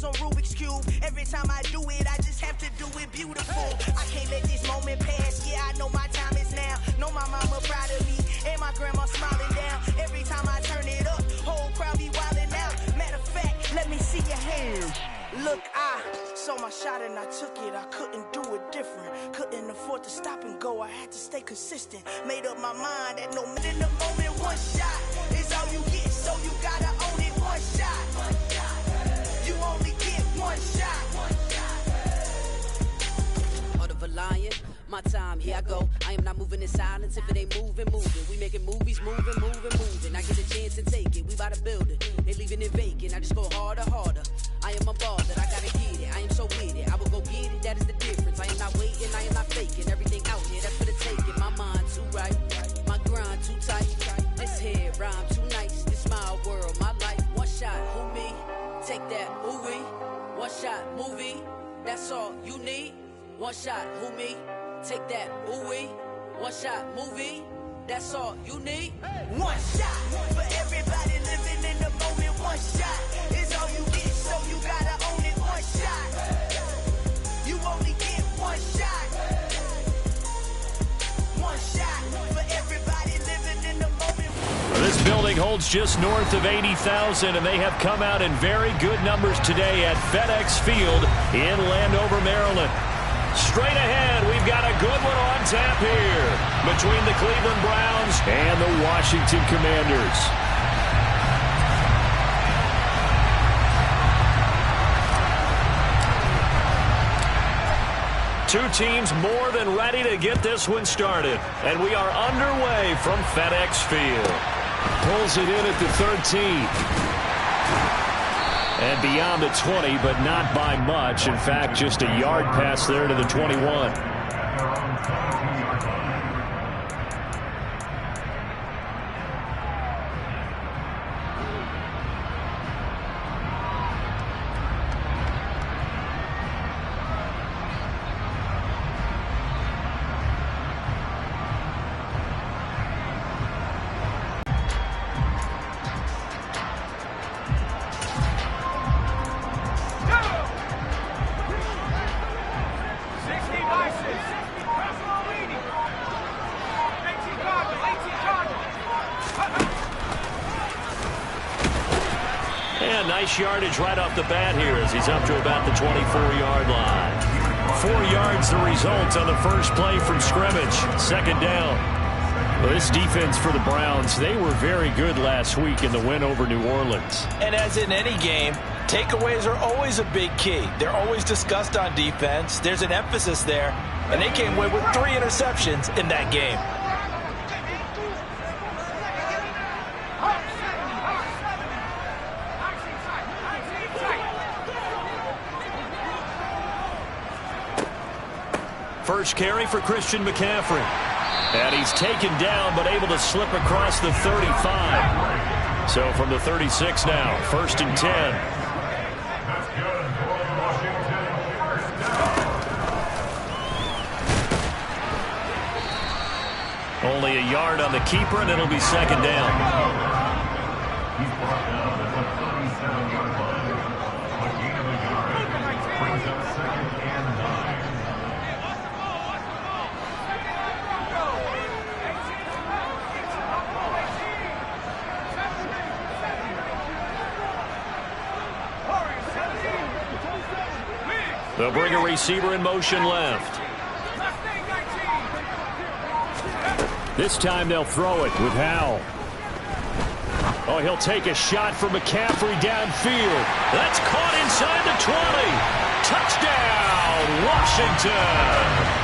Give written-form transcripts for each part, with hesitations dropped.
puzzles on Rubik's Cube. Every time I do it, I just have to do it beautiful. I can't let this moment pass. Yeah, I know my time is now. Know my mama proud of me, and my grandma smiling down. Every time I turn it up, whole crowd be wildin' out. Matter of fact, let me see your hands. Look, I saw my shot and I took it. I couldn't do it different. Couldn't afford to stop and go. I had to stay consistent. Made up my mind that no matter in the moment, one shot is all you get. So you gotta own it. One shot. You only get one shot. Heart of a lion. My time, here I go. I am not moving in silence. If it ain't moving, moving. We making movies, moving, moving, moving. I get a chance to take it. We bout to build it. They leaving it vacant. I just go harder, harder. I am a ball that I gotta get it. I am so with it. I will go get it. That is the difference. I am not waiting. I am not faking. Everything out here, that's for the taking. My mind too right. My grind too tight. This head rhyme too nice. This my world, my life. One shot, who me? Take that, who we? One shot, movie. That's all you need. One shot, who me? Take that, ooh-wee, one shot, movie, that's all you need. One shot, for everybody living in the moment. One shot is all you get, so you gotta own it. One shot, you only get one shot. One shot, for everybody living in the moment. This building holds just north of 80,000, and they have come out in very good numbers today at FedEx Field in Landover, Maryland. Straight ahead, we've got a good one on tap here between the Cleveland Browns and the Washington Commanders. Two teams more than ready to get this one started, and we are underway from FedEx Field. Pulls it in at the 13. And beyond the 20, but not by much. In fact, just a yard pass there to the 21. Nice yardage right off the bat here as he's up to about the 24-yard line. 4 yards the result on the first play from scrimmage. Second down. Well, this defense for the Browns, they were very good last week in the win over New Orleans. And as in any game, takeaways are always a big key. They're always discussed on defense. There's an emphasis there, and they came away with 3 interceptions in that game. First carry for Christian McCaffrey. And he's taken down, but able to slip across the 35. So from the 36 now, 1st and 10. Only a yard on the keeper, and it'll be second down. They'll bring a receiver in motion left. This time they'll throw it with Howell. Oh, he'll take a shot for McCaffrey downfield. That's caught inside the 20. Touchdown, Washington.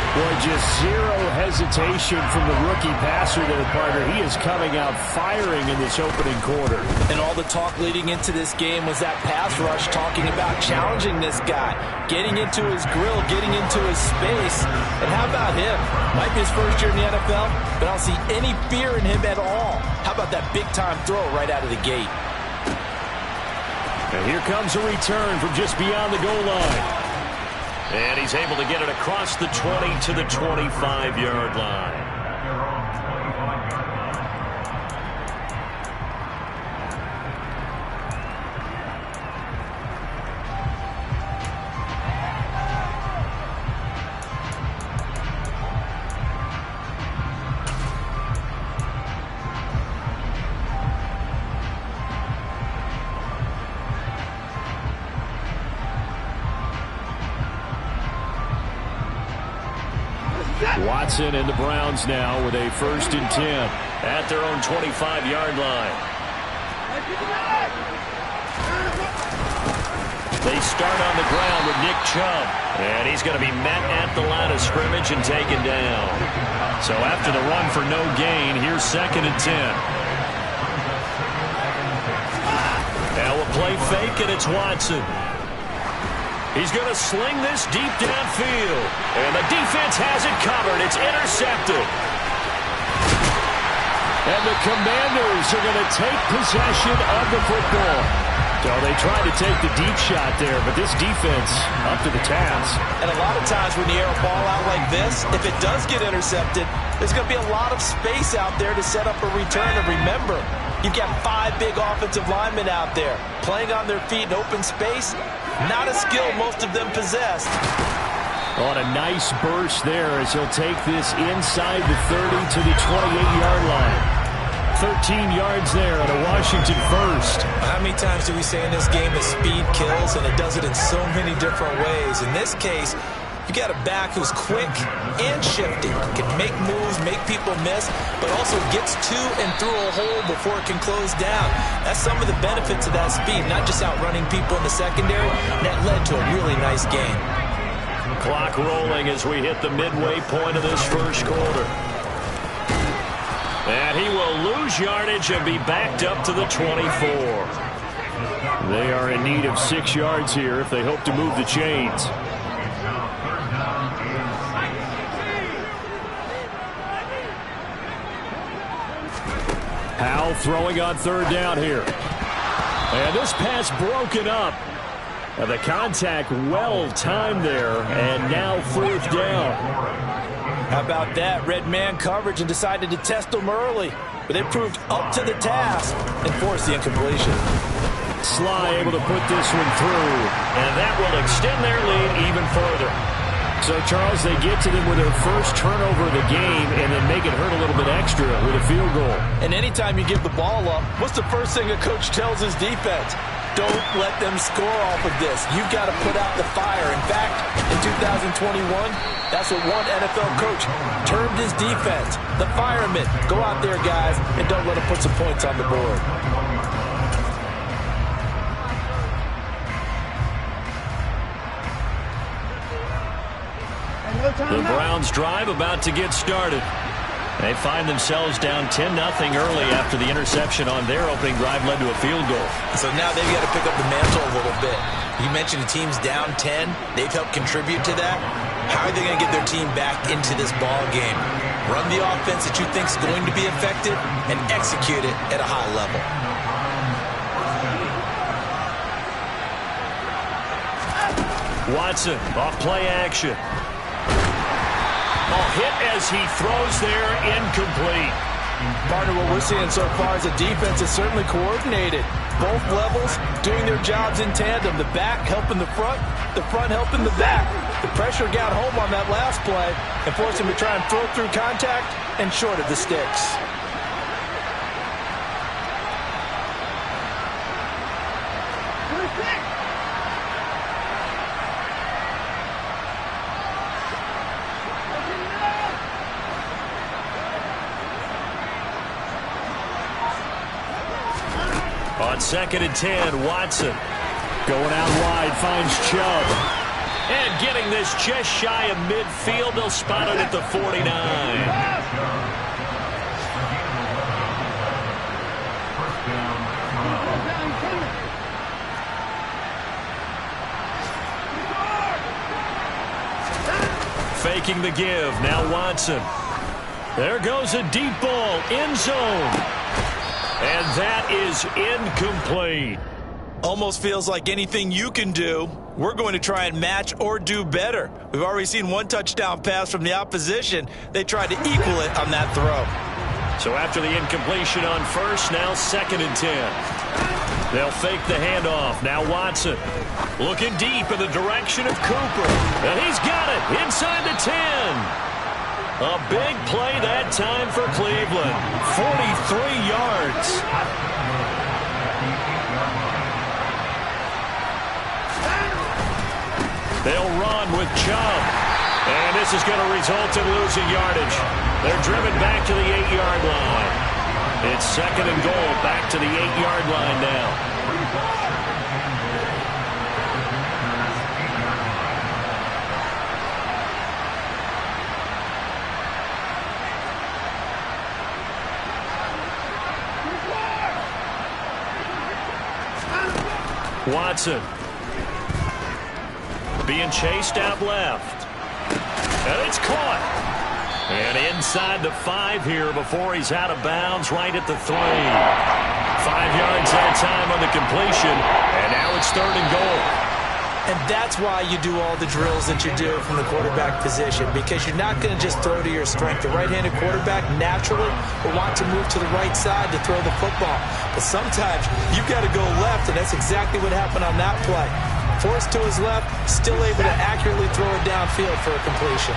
Boy, just zero hesitation from the rookie passer there, partner. He is coming out firing in this opening quarter. And all the talk leading into this game was that pass rush talking about challenging this guy, getting into his grill, getting into his space. And how about him? Might be his first year in the NFL, but I don't see any fear in him at all. How about that big-time throw right out of the gate? And here comes a return from just beyond the goal line. And he's able to get it across the 20 to the 25-yard line. Watson and the Browns now with a 1st and 10 at their own 25-yard line. They start on the ground with Nick Chubb, and he's going to be met at the line of scrimmage and taken down. So after the run for no gain, here's 2nd and 10. Now we'll play fake, and it's Watson. He's going to sling this deep downfield, and the defense has it covered. It's intercepted. And the Commanders are going to take possession of the football. So they tried to take the deep shot there, but this defense up to the task. And a lot of times when you air a ball out like this, if it does get intercepted, there's going to be a lot of space out there to set up a return. And remember, you've got 5 big offensive linemen out there playing on their feet in open space. Not a skill most of them possess. On a nice burst there as he'll take this inside the 30 to the 28-yard line. 13 yards there on a Washington first. How many times do we say in this game that speed kills, and it does it in so many different ways? In this case, you got a back who's quick and shifty, can make moves, make people miss, but also gets to and through a hole before it can close down. That's some of the benefits of that speed, not just outrunning people in the secondary. And that led to a really nice game. Clock rolling as we hit the midway point of this first quarter. And he will lose yardage and be backed up to the 24. They are in need of 6 yards here if they hope to move the chains. Powell throwing on 3rd down here. And this pass broken up. And the contact well timed there, and now 4th down. How about that? Red man coverage and decided to test them early. But they proved up to the task and forced the incompletion. Sly able to put this one through. And that will extend their lead even further. So, Charles, they get to them with their first turnover of the game and then make it hurt a little bit extra with a field goal. And anytime you give the ball up, what's the first thing a coach tells his defense? Don't let them score off of this. You've got to put out the fire. In fact, in 2021, that's what one NFL coach termed his defense. The firemen. Go out there, guys, and don't let them put some points on the board. The Browns drive about to get started. They find themselves down 10-0 early after the interception on their opening drive led to a field goal. So now they've got to pick up the mantle a little bit. You mentioned the team's down 10. They've helped contribute to that. How are they going to get their team back into this ball game? Run the offense that you think is going to be effective and execute it at a high level. Watson off play action. Hit as he throws there, incomplete. Partner, what we're seeing so far is a defense is certainly coordinated. Both levels doing their jobs in tandem. The back helping the front helping the back. The pressure got home on that last play and forced him to try and throw through contact and short of the sticks. On 2nd and 10, Watson. Going out wide, finds Chubb. And getting this just shy of midfield. They'll spot it at the 49. Faking the give. Now Watson. There goes a deep ball. End zone. And that is incomplete. Almost feels like anything you can do, we're going to try and match or do better. We've already seen one touchdown pass from the opposition. They tried to equal it on that throw. So after the incompletion on first, now 2nd and 10. They'll fake the handoff. Now Watson looking deep in the direction of Cooper. And he's got it inside the 10. A big play that time for Cleveland. 43 yards. They'll run with Chubb. And this is going to result in losing yardage. They're driven back to the 8-yard line. It's 2nd and goal, back to the 8-yard line now. Watson being chased out left. And it's caught. And inside the 5 here before he's out of bounds right at the 3. 5 yards that time on the completion. And now it's 3rd and goal. And that's why you do all the drills that you do from the quarterback position, because you're not going to just throw to your strength. The right-handed quarterback naturally will want to move to the right side to throw the football. But sometimes you've got to go left, and that's exactly what happened on that play. Forced to his left, still able to accurately throw it downfield for a completion.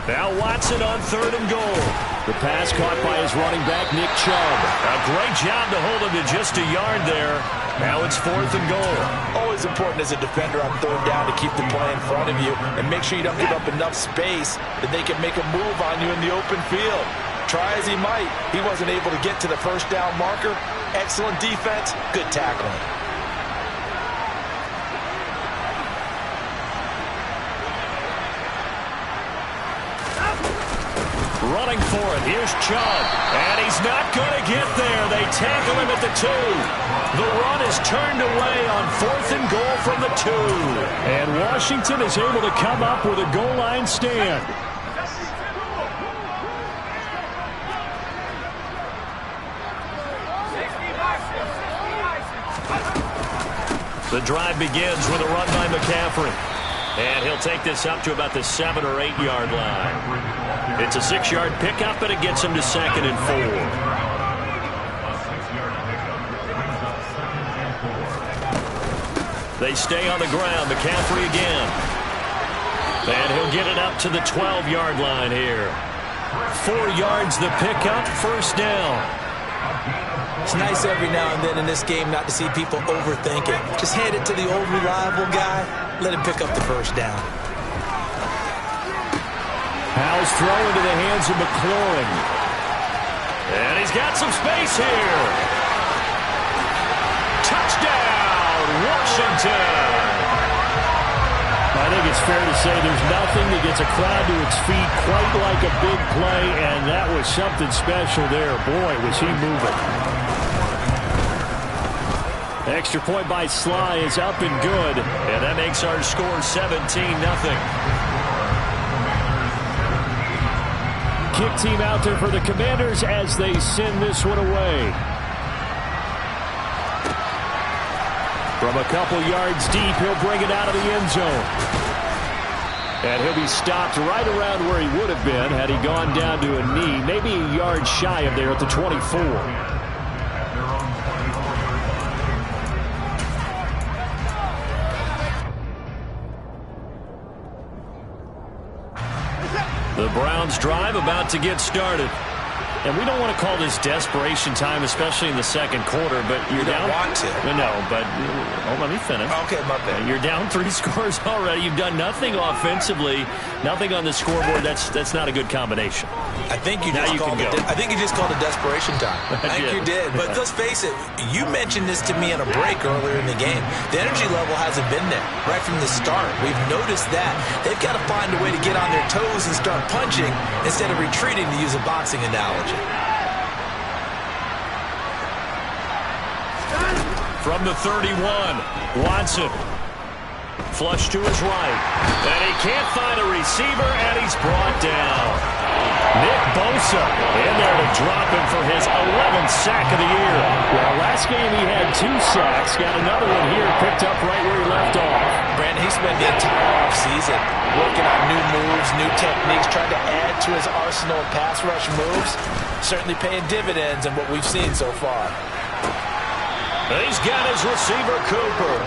Now Watson on 3rd and goal. The pass caught by his running back, Nick Chubb. A great job to hold him to just a yard there. Now it's 4th and goal. Always important as a defender on 3rd down to keep the play in front of you and make sure you don't give up enough space that they can make a move on you in the open field. Try as he might, he wasn't able to get to the 1st down marker. Excellent defense, good tackling. Running for it. Here's Chubb. And he's not going to get there. They tackle him at the 2. The run is turned away on 4th and goal from the 2. And Washington is able to come up with a goal line stand. The drive begins with a run by McCaffrey. And he'll take this up to about the 7 or 8 yard line. It's a 6-yard pickup, but it gets him to 2nd and 4. They stay on the ground. McCaffrey again. And he'll get it up to the 12-yard line here. 4 yards the pickup, 1st down. It's nice every now and then in this game not to see people overthink it. Just hand it to the old reliable guy. Let him pick up the 1st down. Howell's throw into the hands of McLaurin. And he's got some space here. Touchdown, Washington. I think it's fair to say there's nothing that gets a crowd to its feet quite like a big play, and that was something special there. Boy, was he moving. Extra point by Sly is up and good, and that makes our score 17-0. Kick team out there for the Commanders as they send this one away. From a couple yards deep, he'll bring it out of the end zone. And he'll be stopped right around where he would have been had he gone down to a knee, maybe a yard shy of there at the 24. The Browns drive about to get started. And we don't want to call this desperation time, especially in the 2nd quarter, but you're down. Want to. No, but let me finish. Okay, my bad. You're down 3 scores already. You've done nothing offensively, nothing on the scoreboard. That's not a good combination. I think you just called it. I think you just called it desperation time. I think you did. But let's face it, you mentioned this to me on a break earlier in the game. The energy level hasn't been there right from the start. We've noticed that. They've got to find a way to get on their toes and start punching instead of retreating, to use a boxing analogy. From the 31, Watson. Flush to his right. And he can't find a receiver, and he's brought down. Nick Bosa in there to drop him for his 11th sack of the year. Well, last game he had 2 sacks. Got another one here, picked up right where he left off. Brandon, he spent the entire offseason working on new moves, new techniques, trying to add to his arsenal of pass rush moves. Certainly paying dividends in what we've seen so far. He's got his receiver, Cooper.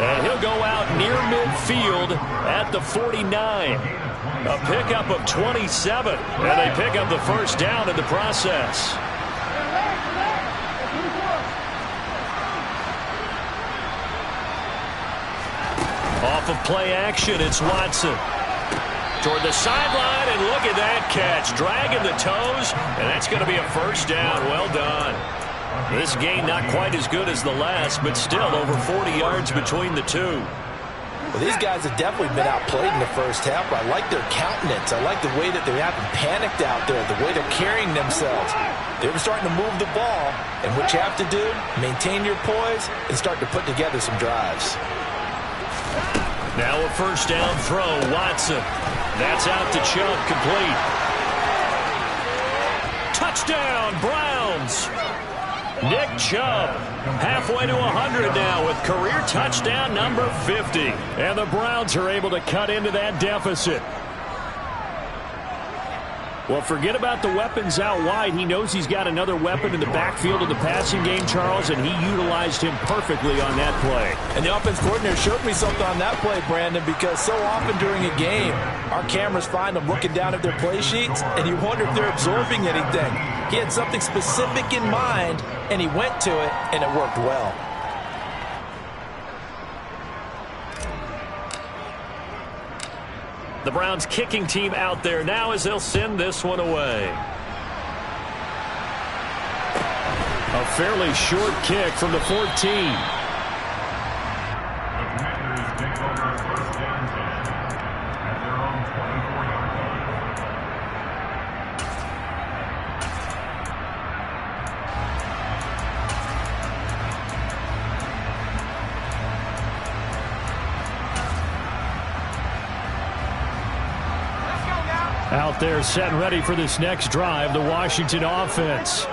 And he'll go out near midfield at the 49. A pickup of 27. And they pick up the first down in the process. Off of play action, it's Watson. Toward the sideline, and look at that catch. Dragging the toes, and that's going to be a first down. Well done. This game not quite as good as the last, but still over 40 yards between the two. Well, these guys have definitely been outplayed in the first half. I like their countenance. I like the way that they haven't panicked out there, the way they're carrying themselves. They're starting to move the ball, and what you have to do, maintain your poise and start to put together some drives. Now a first down throw, Watson. That's out to Chubb, complete. Touchdown, Browns. Nick Chubb, halfway to 100 now with career touchdown number 50. And the Browns are able to cut into that deficit. Well, forget about the weapons out wide. He knows he's got another weapon in the backfield of the passing game, Charles, and he utilized him perfectly on that play. And the offense coordinator showed me something on that play, Brandon, because so often during a game, our cameras find them looking down at their play sheets, and you wonder if they're absorbing anything. He had something specific in mind, and he went to it, and it worked well. The Browns kicking team out there now as they'll send this one away. A fairly short kick from the 14. Out there set and ready for this next drive, the Washington offense.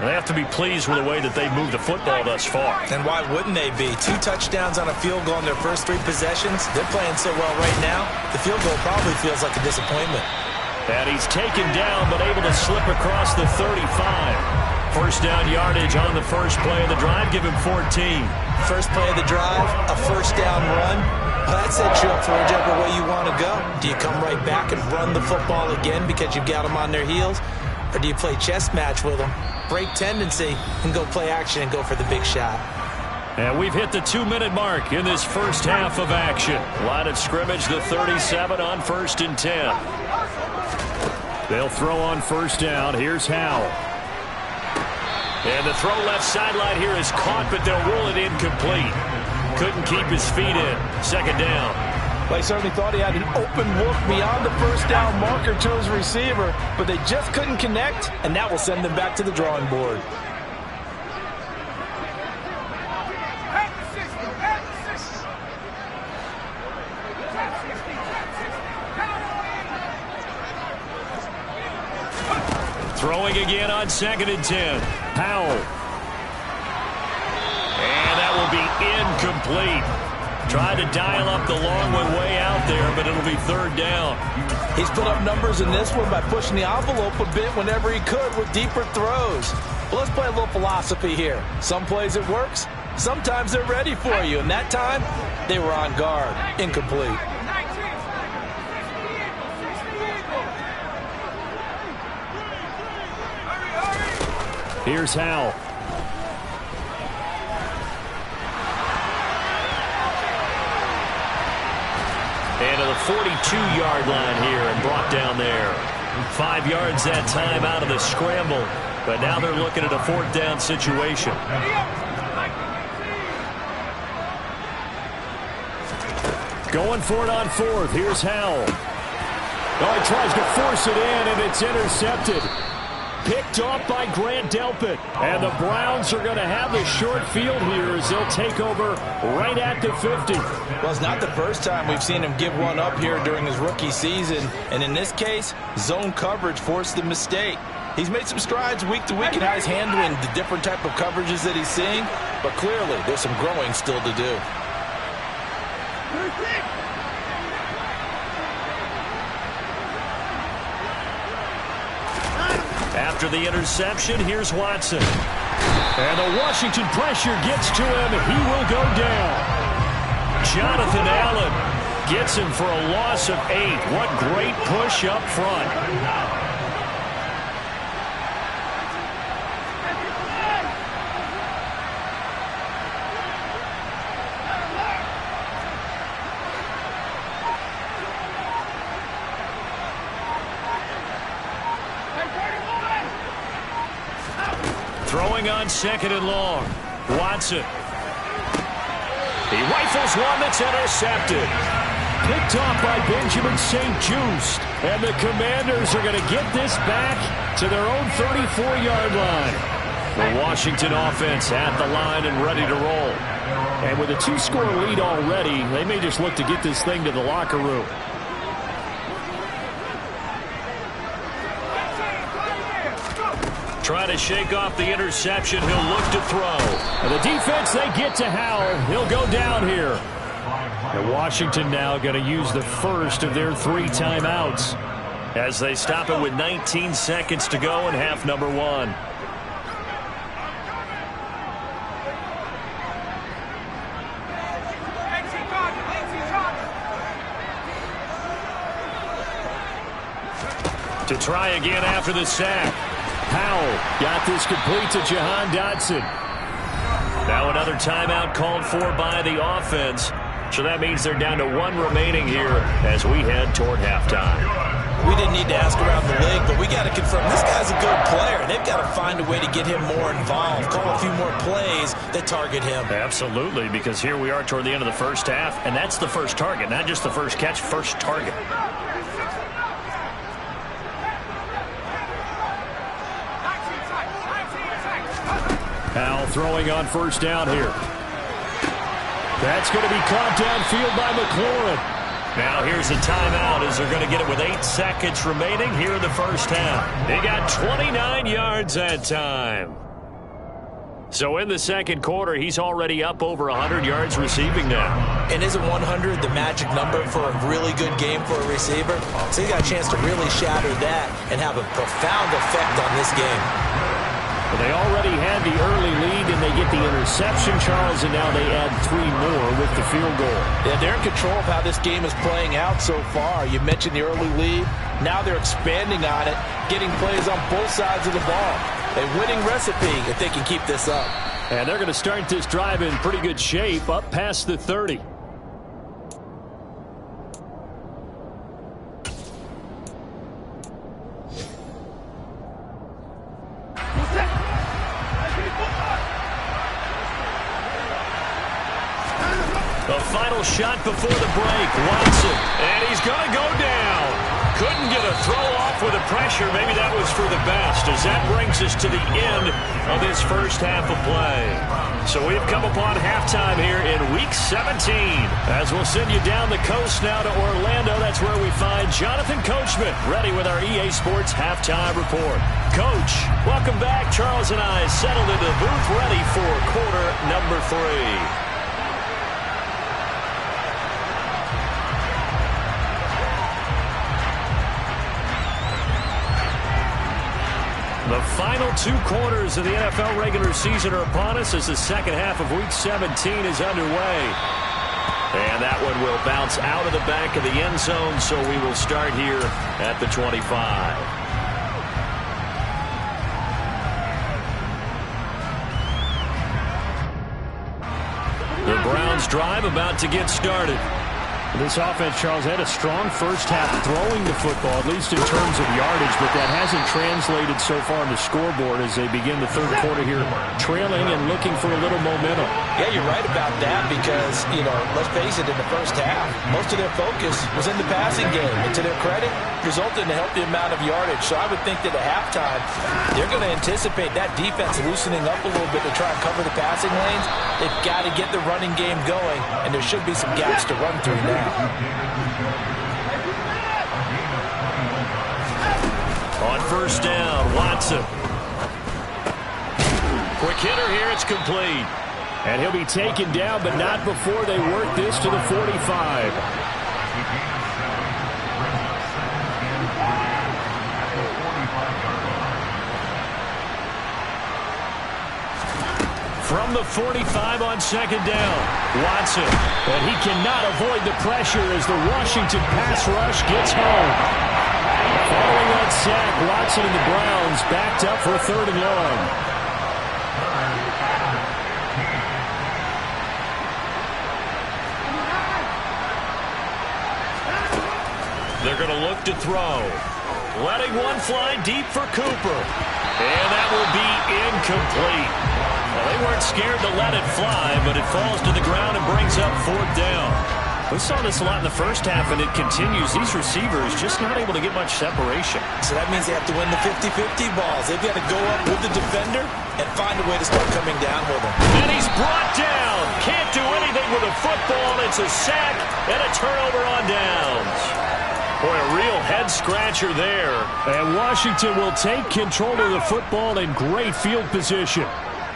They have to be pleased with the way that they've moved the football thus far. And why wouldn't they be? 2 touchdowns on a field goal in their first 3 possessions. They're playing so well right now, the field goal probably feels like a disappointment. And he's taken down, but able to slip across the 35. First down yardage on the first play of the drive. Give him 14. First play of the drive, a first down run. Well, that sets you up for whichever way you want to go. Do you come right back and run the football again because you've got them on their heels? Or do you play chess match with them, break tendency, and go play action and go for the big shot? And we've hit the 2-minute mark in this first half of action. Line of scrimmage, the 37 on 1st and 10. They'll throw on first down. Here's Howell. And the throw left sideline here is caught, but they'll rule it incomplete. Couldn't keep his feet in. Second down. Well, he certainly thought he had an open look beyond the first down marker to his receiver, but they just couldn't connect, and that will send them back to the drawing board. Throwing again on 2nd and 10. Powell. And that will be incomplete. Tried to dial up the long one way out there, but it'll be 3rd down. He's put up numbers in this one by pushing the envelope a bit whenever he could with deeper throws. Well, let's play a little philosophy here. Some plays it works. Sometimes they're ready for you. And that time, they were on guard. Incomplete. Here's Howell. And to the 42-yard line here and brought down there. 5 yards that time out of the scramble. But now they're looking at a 4th down situation. Going for it on 4th. Here's Howell. Oh, he tries to force it in, and it's intercepted. Picked off by Grant Delpit. And the Browns are going to have the short field here as they'll take over right at the 50. Well, it's not the first time we've seen him give one up here during his rookie season. And in this case, zone coverage forced the mistake. He's made some strides week to week in how he's handling the different type of coverages that he's seeing, but clearly there's some growing still to do. After the interception, here's Watson. And the Washington pressure gets to him. He will go down. Jonathan Allen gets him for a loss of 8. What great push up front. Throwing on 2nd and long. Watson. He rifles one that's intercepted. Picked off by Benjamin St-Juste. And the Commanders are going to get this back to their own 34-yard line. The Washington offense at the line and ready to roll. And with a 2-score lead already, they may just look to get this thing to the locker room. Trying to shake off the interception. He'll look to throw. And the defense, they get to Howell. He'll go down here. And Washington now going to use the first of their 3 timeouts as they stop it with 19 seconds to go in half number 1. To try again after the sack. Howell got this complete to Jahan Dotson. Now another timeout called for by the offense. So that means they're down to 1 remaining here as we head toward halftime. We didn't need to ask around the league, but we got to confirm this guy's a good player. They've got to find a way to get him more involved, call a few more plays that target him. Absolutely, because here we are toward the end of the first half, and that's the first target, not just the first catch, first target. Howell throwing on 1st down here. That's going to be caught downfield by McLaurin. Now here's a timeout as they're going to get it with 8 seconds remaining here in the first half. They got 29 yards that time. So in the second quarter, he's already up over 100 yards receiving now. And isn't 100 the magic number for a really good game for a receiver? So he got a chance to really shatter that and have a profound effect on this game. Well, they already had the early lead, and they get the interception, Charles, and now they add 3 more with the field goal. Yeah, they're in control of how this game is playing out so far. You mentioned the early lead. Now they're expanding on it, getting plays on both sides of the ball. A winning recipe if they can keep this up. And they're going to start this drive in pretty good shape, up past the 30. The final shot before the break. Watson. And he's going to go down. Couldn't get a throw off with the pressure. Maybe that was for the best, as that brings us to the end of this first half of play. So we've come upon halftime here in Week 17. As we'll send you down the coast now to Orlando. That's where we find Jonathan Coachman ready with our EA Sports Halftime Report. Coach, welcome back. Charles and I settled into the booth ready for quarter number 3. The final 2 quarters of the NFL regular season are upon us as the second half of Week 17 is underway. And that one will bounce out of the back of the end zone, so we will start here at the 25. The Browns drive about to get started. This offense, Charles, had a strong first half throwing the football, at least in terms of yardage, but that hasn't translated so far on the scoreboard as they begin the third quarter here, trailing and looking for a little momentum. Yeah, you're right about that because, let's face it, in the first half, most of their focus was in the passing game. And to their credit, resulted in a healthy amount of yardage. So I would think that at halftime, they're going to anticipate that defense loosening up a little bit to try and cover the passing lanes. They've got to get the running game going, and there should be some gaps to run through now. On first down, Watson. Quick hitter here, it's complete. And he'll be taken down, but not before they work this to the 45. From the 45 on second down, Watson. And he cannot avoid the pressure as the Washington pass rush gets home. Following that sack, Watson and the Browns backed up for 3rd and long. They're going to look to throw. Letting one fly deep for Cooper. And that will be incomplete. Well, they weren't scared to let it fly, but it falls to the ground and brings up 4th down. We saw this a lot in the first half, and it continues. These receivers just not able to get much separation. So that means they have to win the 50-50 balls. They've got to go up with the defender and find a way to start coming down with him. And he's brought down. Can't do anything with a football. It's a sack and a turnover on downs. Boy, a real head-scratcher there. And Washington will take control of the football in great field position.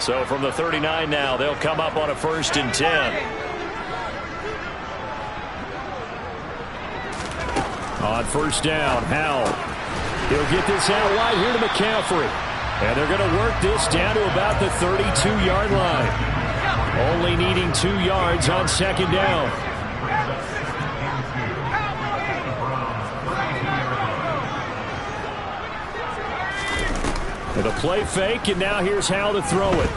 So from the 39 now, they'll come up on a 1st and 10. On first down, Howell. He'll get this out wide here to McCaffrey. And they're going to work this down to about the 32-yard line. Only needing 2 yards on second down. And a play fake, and now here's Howell to throw it.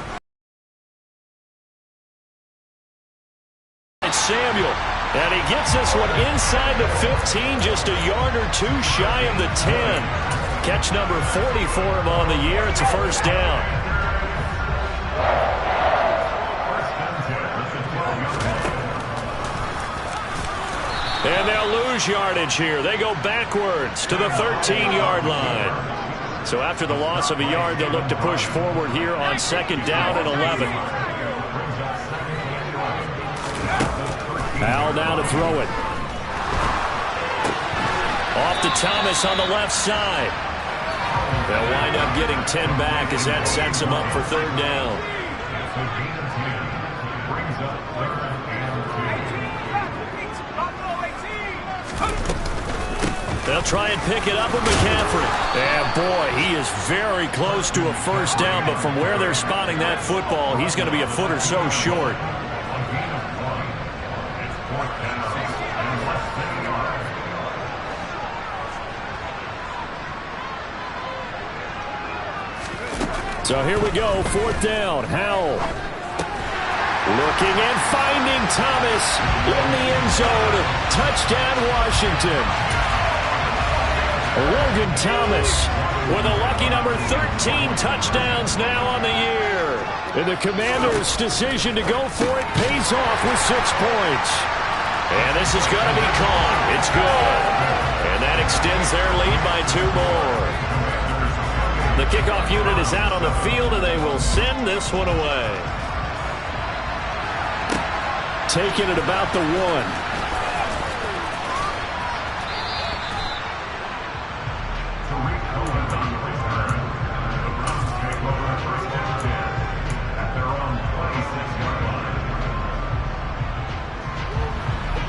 It's Samuel, and he gets this one inside the 15, just a yard or 2 shy of the 10. Catch number 40 for him on the year. It's a 1st down. And they'll lose yardage here. They go backwards to the 13-yard line. So after the loss of a yard, they'll look to push forward here on 2nd down and 11. Howell now to throw it. Off to Thomas on the left side. They'll wind up getting 10 back as that sets them up for 3rd down. They'll try and pick it up with McCaffrey. And boy, he is very close to a 1st down, but from where they're spotting that football, he's going to be a foot or so short. So here we go, 4th down, Howell. Looking and finding Thomas in the end zone. Touchdown, Washington. Logan Thomas with a lucky number 13 touchdowns now on the year. And the Commanders' decision to go for it pays off with 6 points. And this is going to be caught. It's good. And that extends their lead by 2 more. The kickoff unit is out on the field, and they will send this one away. Taking it about the 1.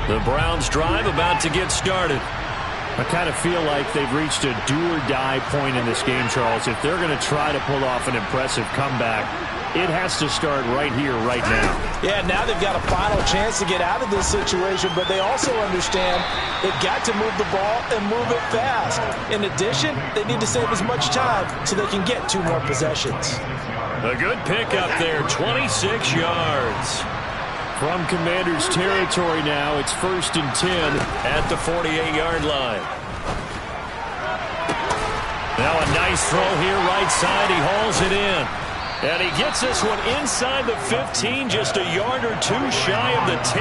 The Browns drive about to get started. I kind of feel like they've reached a do-or-die point in this game, Charles. If they're going to try to pull off an impressive comeback, it has to start right here, right now. Yeah, now they've got a final chance to get out of this situation, but they also understand they've got to move the ball and move it fast. In addition, they need to save as much time so they can get 2 more possessions. A good pickup there, 26 yards. From Commanders territory now, it's 1st and 10 at the 48-yard line. Now a nice throw here right side. He hauls it in. And he gets this one inside the 15, just a yard or 2 shy of the 10.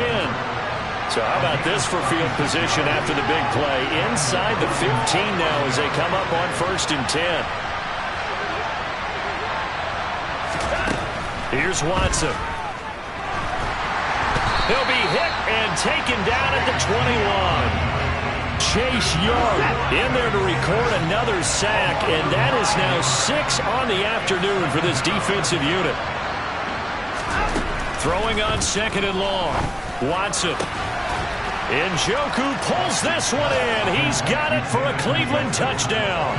So how about this for field position after the big play? Inside the 15 now as they come up on 1st and 10. Here's Watson. He'll be hit and taken down at the 21. Chase Young in there to record another sack, and that is now 6 on the afternoon for this defensive unit. Throwing on 2nd and long. Watson. Njoku pulls this one in. He's got it for a Cleveland touchdown.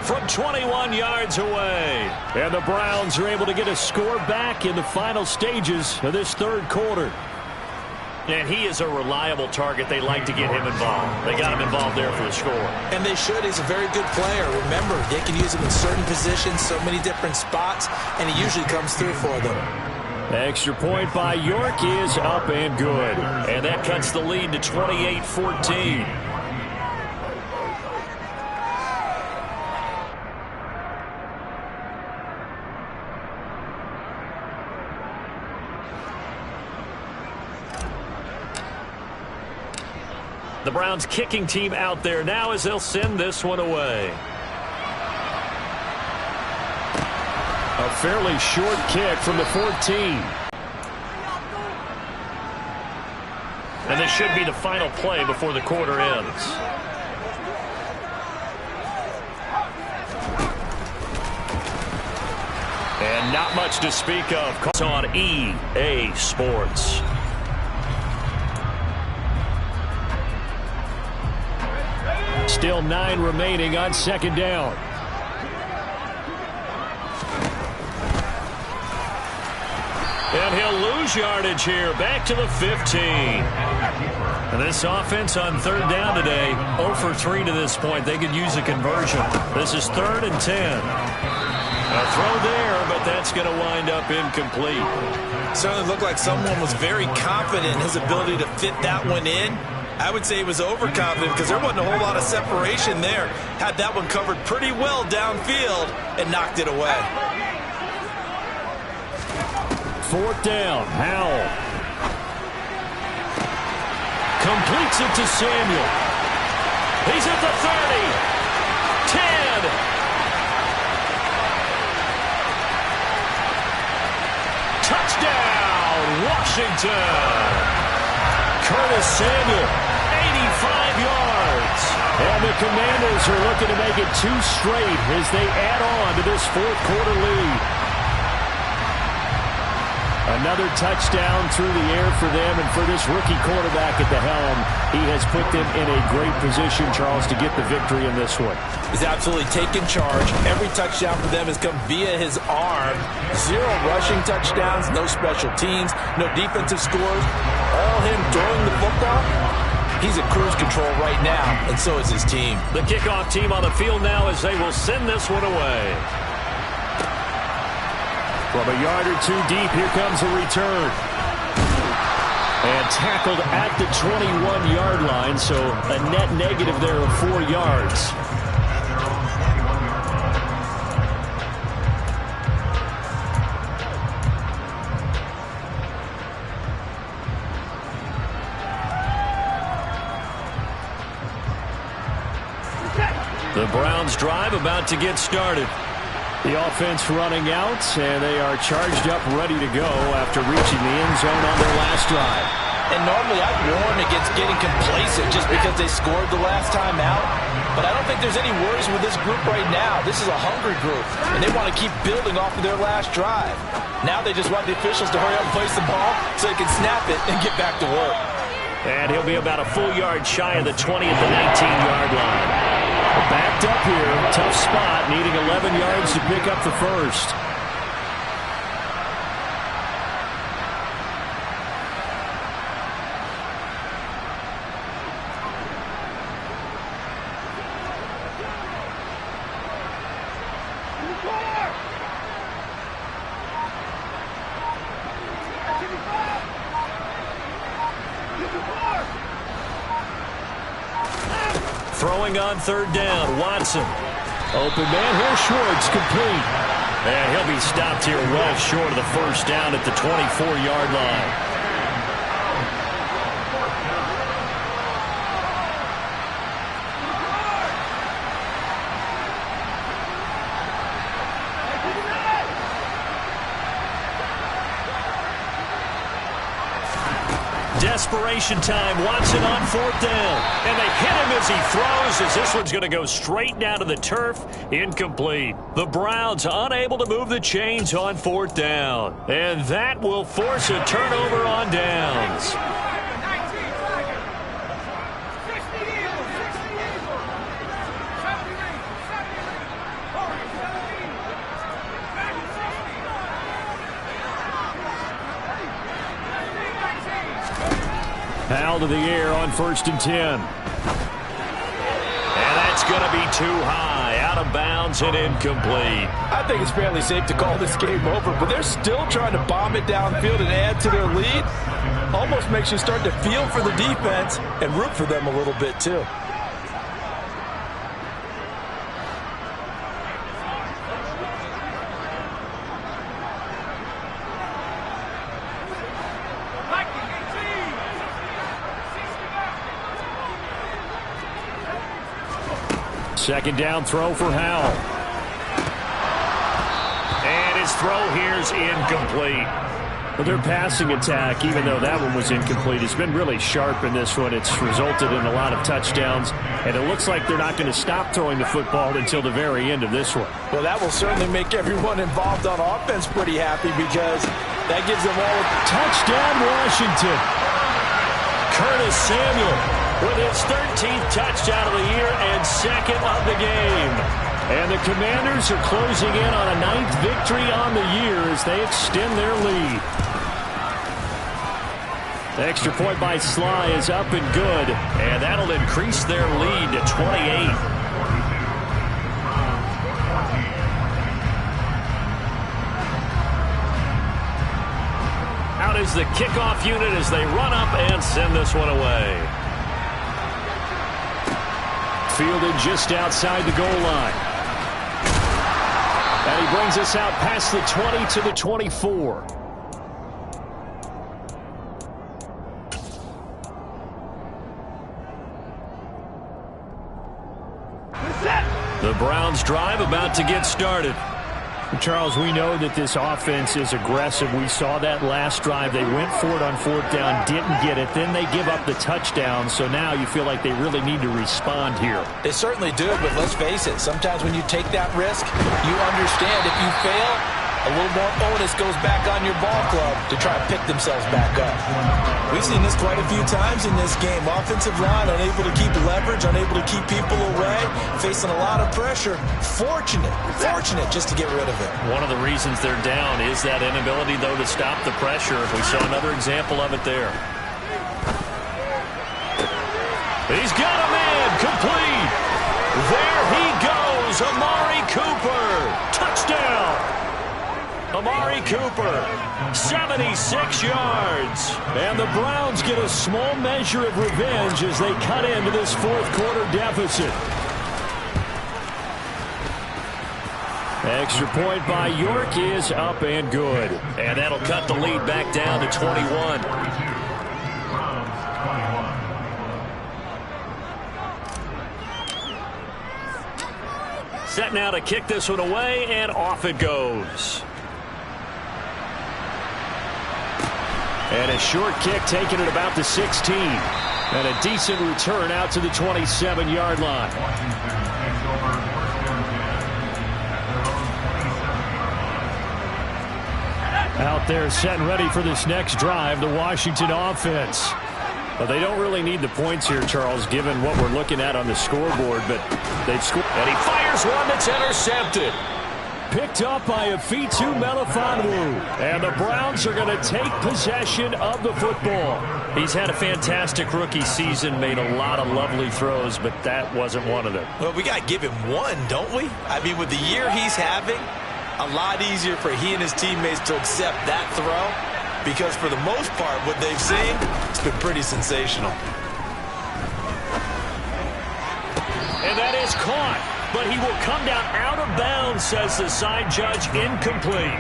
From 21 yards away. And the Browns are able to get a score back in the final stages of this third quarter. And he is a reliable target. They like to get him involved. They got him involved there for the score. And they should. He's a very good player. Remember, they can use him in certain positions, so many different spots, and he usually comes through for them. Extra point by York is up and good. And that cuts the lead to 28-14. The Browns kicking team out there now as they'll send this one away. A fairly short kick from the 14. And this should be the final play before the quarter ends. And not much to speak of. It's on EA Sports. Still 9 remaining on 2nd down. And he'll lose yardage here. Back to the 15. And this offense on 3rd down today, 0 for 3 to this point. They could use a conversion. This is 3rd and 10. A throw there, but that's going to wind up incomplete. Certainly looked like someone was very confident in his ability to fit that one in. I would say he was overconfident because there wasn't a whole lot of separation there. Had that one covered pretty well downfield and knocked it away. 4th down, Howell. Completes it to Samuel. He's at the 30. 10. Touchdown, Washington. Curtis Samuel, 85 yards. And the Commanders are looking to make it 2 straight as they add on to this 4th quarter lead. Another touchdown through the air for them, and for this rookie quarterback at the helm, he has put them in a great position, Charles, to get the victory in this one. He's absolutely taken charge. Every touchdown for them has come via his arm. 0 rushing touchdowns, no special teams, no defensive scores. All him throwing the football. He's in cruise control right now, and so is his team. The kickoff team on the field now as they will send this one away. From a yard or 2 deep, here comes a return. And tackled at the 21-yard line, so a net negative there of 4 yards. The Browns drive about to get started. The offense running out, and they are charged up, ready to go after reaching the end zone on their last drive. And normally I'd warn against getting complacent just because they scored the last time out. But I don't think there's any worries with this group right now. This is a hungry group, and they want to keep building off of their last drive. Now they just want the officials to hurry up and place the ball so they can snap it and get back to work. And he'll be about a full yard shy of the 20 at the 19-yard line. Backed up here, tough spot, needing 11 yards to pick up the first. Throwing on 3rd down, Watson. Open man here, Schwartz, complete. And he'll be stopped here well short of the first down at the 24-yard line. desperation time. Watson on 4th down. And they hit him as he throws, as this one's going to go straight down to the turf. Incomplete. The Browns unable to move the chains on 4th down. And that will force a turnover on downs. Foul to the air on 1st and 10. And that's going to be too high. Out of bounds and incomplete. I think it's fairly safe to call this game over, but they're still trying to bomb it downfield and add to their lead. Almost makes you start to feel for the defense and root for them a little bit too. Second down throw for Howell. And his throw here's incomplete. But their passing attack, even though that one was incomplete, has been really sharp in this one. It's resulted in a lot of touchdowns, and it looks like they're not going to stop throwing the football until the very end of this one. Well, that will certainly make everyone involved on offense pretty happy because that gives them all a touchdown, Washington. Curtis Samuel with his 13th touchdown of the year and 2nd of the game. And the Commanders are closing in on a 9th victory on the year as they extend their lead. The extra point by Sly is up and good, and that'll increase their lead to 28. Out is the kickoff unit as they run up and send this one away. Fielded just outside the goal line. And he brings us out past the 20 to the 24. The Browns drive about to get started. Charles, we know that this offense is aggressive. We saw that last drive. They went for it on 4th down, didn't get it. Then they give up the touchdown. So now you feel like they really need to respond here. They certainly do, but let's face it. Sometimes when you take that risk, you understand if you fail, a little more onus goes back on your ball club to try and pick themselves back up. We've seen this quite a few times in this game. Offensive line unable to keep leverage, unable to keep people away, facing a lot of pressure. Fortunate just to get rid of it. One of the reasons they're down is that inability, though, to stop the pressure. We saw another example of it there. He's got a man complete. There he goes, Amari Cooper. Touchdown. Amari Cooper, 76 yards. And the Browns get a small measure of revenge as they cut into this 4th quarter deficit. Extra point by York is up and good. And that'll cut the lead back down to 21. Set now to kick this one away, and off it goes. And a short kick taken at about the 16. And a decent return out to the 27-yard line. Out there set and ready for this next drive, the Washington offense. Well, they don't really need the points here, Charles, given what we're looking at on the scoreboard, but they've scored. And he fires one that's intercepted. Picked up by Afitu Melifonwu. And the Browns are going to take possession of the football. He's had a fantastic rookie season, made a lot of lovely throws, but that wasn't one of them. Well, we got to give him one, don't we? I mean, with the year he's having, a lot easier for he and his teammates to accept that throw because for the most part, what they've seen, it's been pretty sensational. And that is caught. But he will come down out of bounds, says the side judge, incomplete.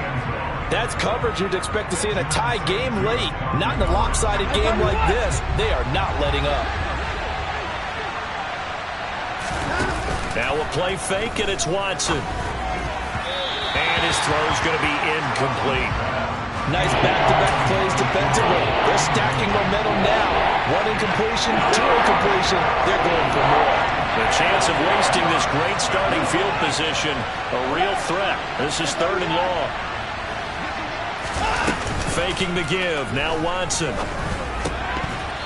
That's coverage you'd expect to see in a tie game late. Not in a lopsided game like this. They are not letting up. Now a play fake, and it's Watson. And his throw is going to be incomplete. Nice back-to-back plays defensively. They're stacking momentum now. One incompletion, two incompletion. They're going for more. The chance of wasting this great starting field position, a real threat. This is 3rd and long. Faking the give. Now Watson.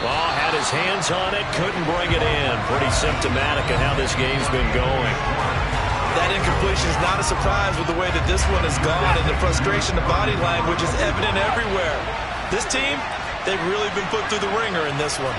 Oh, had his hands on it, couldn't bring it in. Pretty symptomatic of how this game's been going. That incompletion is not a surprise with the way that this one has gone, and the frustration of body language is evident everywhere. This team, they've really been put through the ringer in this one.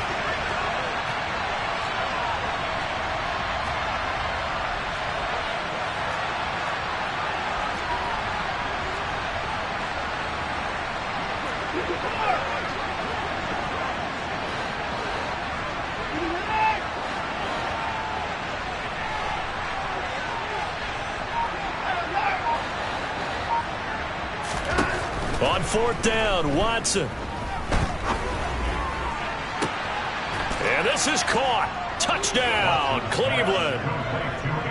On 4th down, Watson. And this is caught. Touchdown, Cleveland.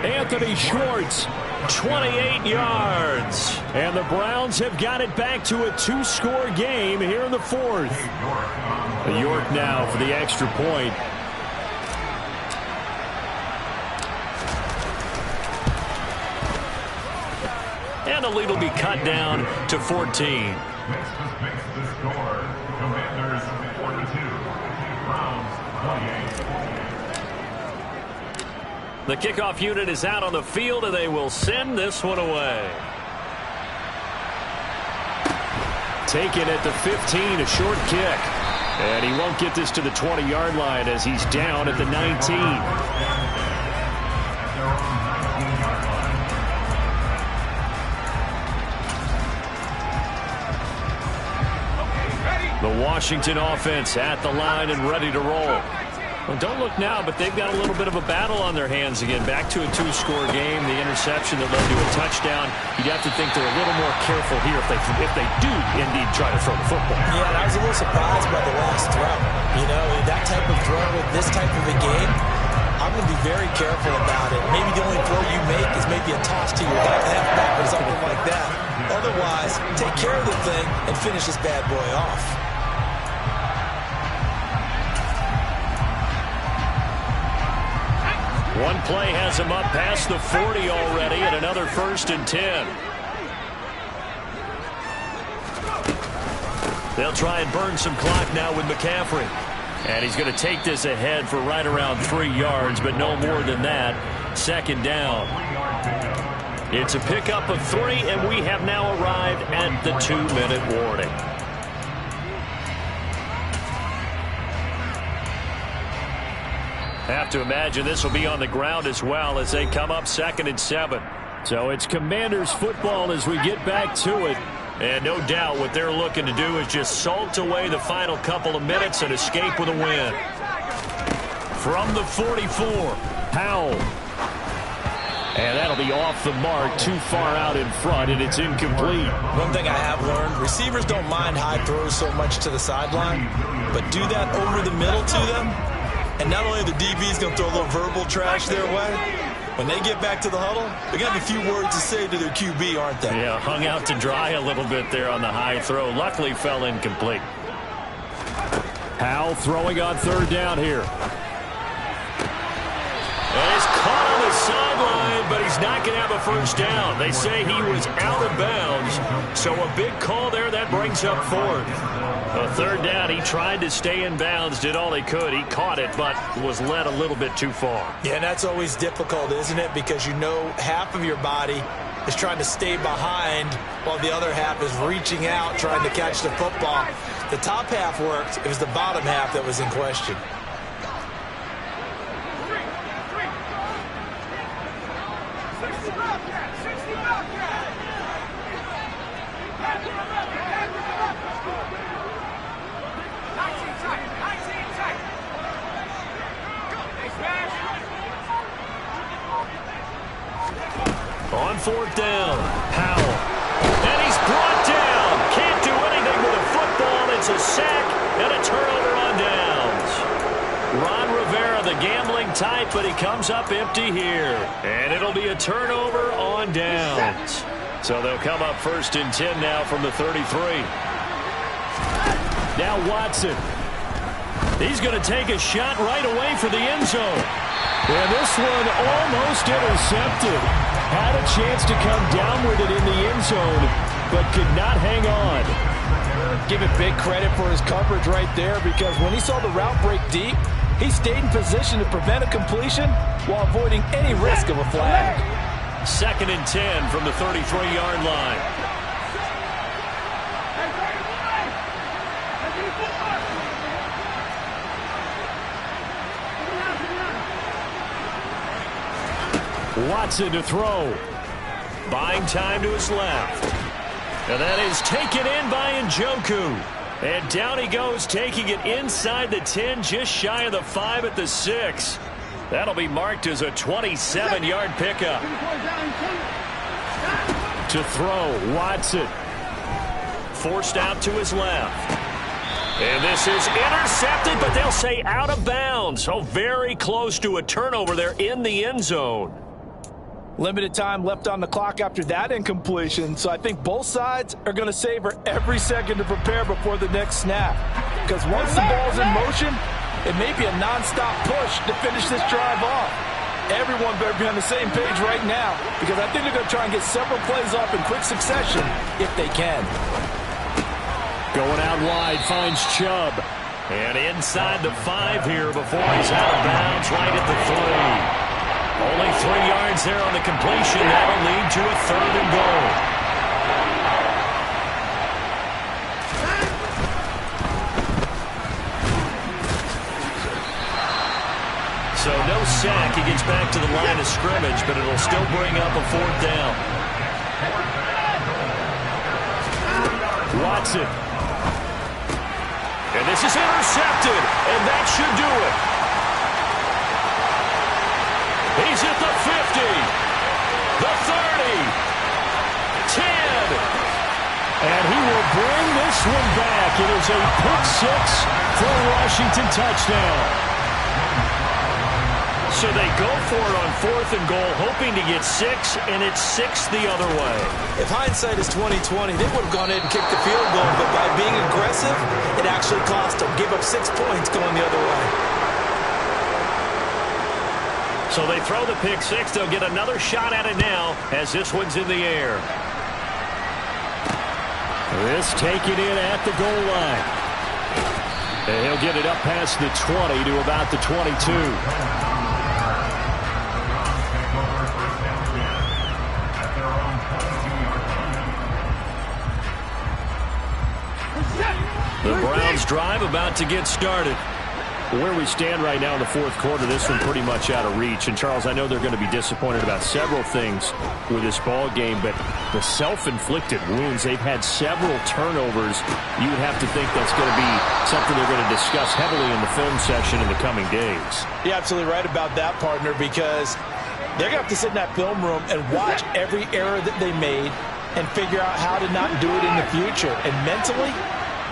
Anthony Schwartz, 28 yards. And the Browns have got it back to a 2-score game here in the 4th. York now for the extra point. And the lead will be cut down to 14. This makes the score Commanders 42, Browns 28. The kickoff unit is out on the field, and they will send this one away. Taken at the 15, a short kick. And he won't get this to the 20-yard line as he's down at the 19. The Washington offense at the line and ready to roll. Well, don't look now, but they've got a little bit of a battle on their hands again. Back to a 2-score game. The interception that led to a touchdown. You'd have to think they're a little more careful here if they do indeed try to throw the football. Yeah, and I was a little surprised by the last throw. You know, that type of throw with this type of a game, I'm going to be very careful about it. Maybe the only throw you make is maybe a toss to your halfback or something like that. Otherwise, take care of the thing and finish this bad boy off. One play has him up past the 40 already, and another 1st and 10. They'll try and burn some clock now with McCaffrey. And he's going to take this ahead for right around 3 yards, but no more than that. 2nd down. It's a pickup of 3, and we have now arrived at the 2-minute warning. Have to imagine this will be on the ground as well as they come up 2nd and 7. So it's Commanders football as we get back to it. And no doubt what they're looking to do is just salt away the final couple of minutes and escape with a win. From the 44, Powell. And that'll be off the mark, too far out in front, and it's incomplete. One thing I have learned, receivers don't mind high throws so much to the sideline, but do that over the middle to them. And not only are the DBs going to throw a little verbal trash their way, when they get back to the huddle, they're going to have a few words to say to their QB, aren't they? Yeah, hung out to dry a little bit there on the high throw. Luckily fell incomplete. Powell throwing on 3rd down here. And he's caught on the sideline, but he's not going to have a 1st down. They say he was out of bounds, so a big call there. That brings up 4th. A 3rd down, he tried to stay in bounds, did all he could. He caught it, but was led a little bit too far. Yeah, and that's always difficult, isn't it? Because you know half of your body is trying to stay behind while the other half is reaching out, trying to catch the football. The top half worked. It was the bottom half that was in question. On 4th down, Powell. And he's brought down. Can't do anything with a football. It's a sack and a turnover on downs. Ron Rivera, the gambling type, but he comes up empty here. And it'll be a turnover on downs. So they'll come up 1st and 10 now from the 33. Now Watson. He's going to take a shot right away for the end zone. And this one almost intercepted. Had a chance to come down with it in the end zone, but could not hang on. Give it big credit for his coverage right there, because when he saw the route break deep, he stayed in position to prevent a completion while avoiding any risk of a flag. 2nd and 10 from the 33-yard line. Watson to throw. Buying time to his left. And that is taken in by Njoku. And down he goes, taking it inside the 10, just shy of the 5 at the 6. That'll be marked as a 27-yard pickup. To throw, Watson. Forced out to his left. And this is intercepted, but they'll say out of bounds. So very close to a turnover there in the end zone. Limited time left on the clock after that incompletion, so I think both sides are going to savor every second to prepare before the next snap. Because once the ball's in motion, it may be a nonstop push to finish this drive off. Everyone better be on the same page right now, because I think they're going to try and get several plays off in quick succession if they can. Going out wide, finds Chubb. And inside the 5 here before he's out of bounds, right at the 3. Only 3 yards there on the completion. That'll lead to a 3rd and goal. So no sack. He gets back to the line of scrimmage, but it'll still bring up a 4th down. Watson. And this is intercepted, and that should do it. He's at the 50, the 30, 10. And he will bring this one back. It is a pick 6 for a Washington touchdown. So they go for it on 4th and goal, hoping to get 6, and it's 6 the other way. If hindsight is 20/20, they would have gone in and kicked the field goal, but by being aggressive, it actually cost them. Give up 6 points going the other way. So they throw the pick 6. They'll get another shot at it now as this one's in the air. This taken in at the goal line. And he'll get it up past the 20 to about the 22. The Browns drive about to get started. Where we stand right now in the 4th quarter, this one pretty much out of reach. And, Charles, I know they're going to be disappointed about several things with this ball game, but the self-inflicted wounds, they've had several turnovers. You would have to think that's going to be something they're going to discuss heavily in the film session in the coming days. You're absolutely right about that, partner, because they're going to have to sit in that film room and watch every error that they made and figure out how to not do it in the future. And mentally,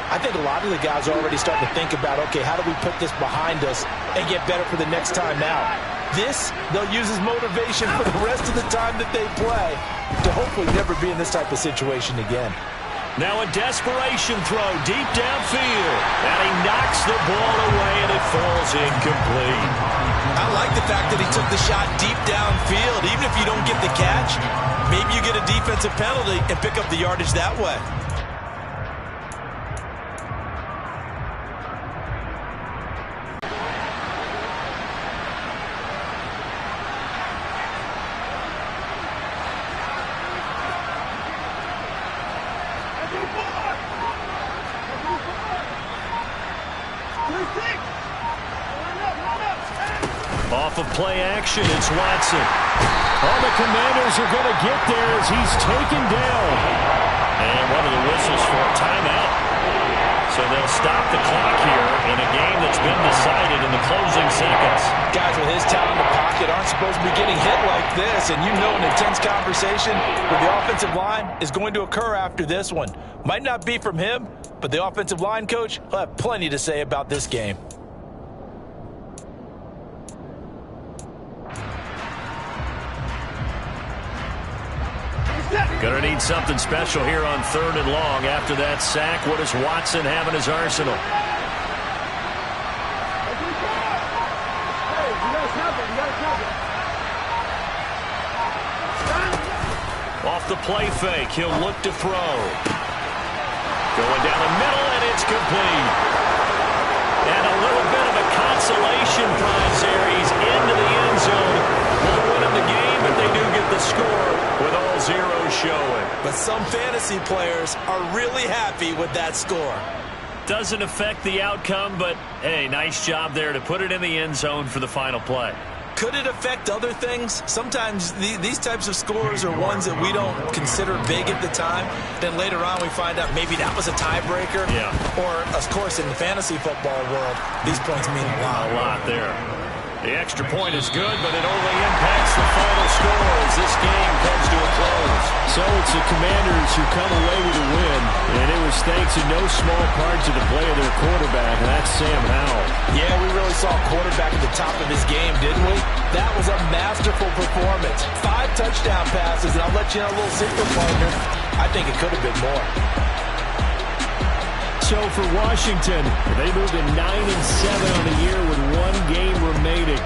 I think a lot of the guys are already starting to think about, okay, how do we put this behind us and get better for the next time out? This, they'll use as motivation for the rest of the time that they play to hopefully never be in this type of situation again. Now a desperation throw deep downfield. And he knocks the ball away, and it falls incomplete. I like the fact that he took the shot deep downfield. Even if you don't get the catch, maybe you get a defensive penalty and pick up the yardage that way. Off of play action, it's Watson. All the Commanders are going to get there as he's taken down. And one of the whistles for a timeout. So they'll stop the clock here in a game that's been decided in the closing seconds. Guys with his talent in the pocket aren't supposed to be getting hit like this, and you know an intense conversation with the offensive line is going to occur after this one. Might not be from him, but the offensive line coach will have plenty to say about this game. Gonna need something special here on 3rd and long. After that sack, what does Watson have in his arsenal? Off the play fake, he'll look to throw. Going down the middle, and it's complete. And a little bit of a consolation prize there. He's into the end zone. Won't win him the game, but they do get the score with all zeros showing. But some fantasy players are really happy with that score. Doesn't affect the outcome, but, hey, nice job there to put it in the end zone for the final play. Could it affect other things? Sometimes these types of scores are ones that we don't consider big at the time. Then later on we find out maybe that was a tiebreaker. Yeah. Or, of course, in the fantasy football world, these points mean a lot. A lot there. The extra point is good, but it only impacts the final score as this game comes to a close. So it's the Commanders who come away with a win, and it was thanks in no small part to the play of their quarterback, and that's Sam Howell. Yeah, we really saw a quarterback at the top of his game, didn't we? That was a masterful performance. 5 touchdown passes, and I'll let you know a little secret, partner. I think it could have been more. So for Washington, they moved to 9-7 on the year with 1 game remaining.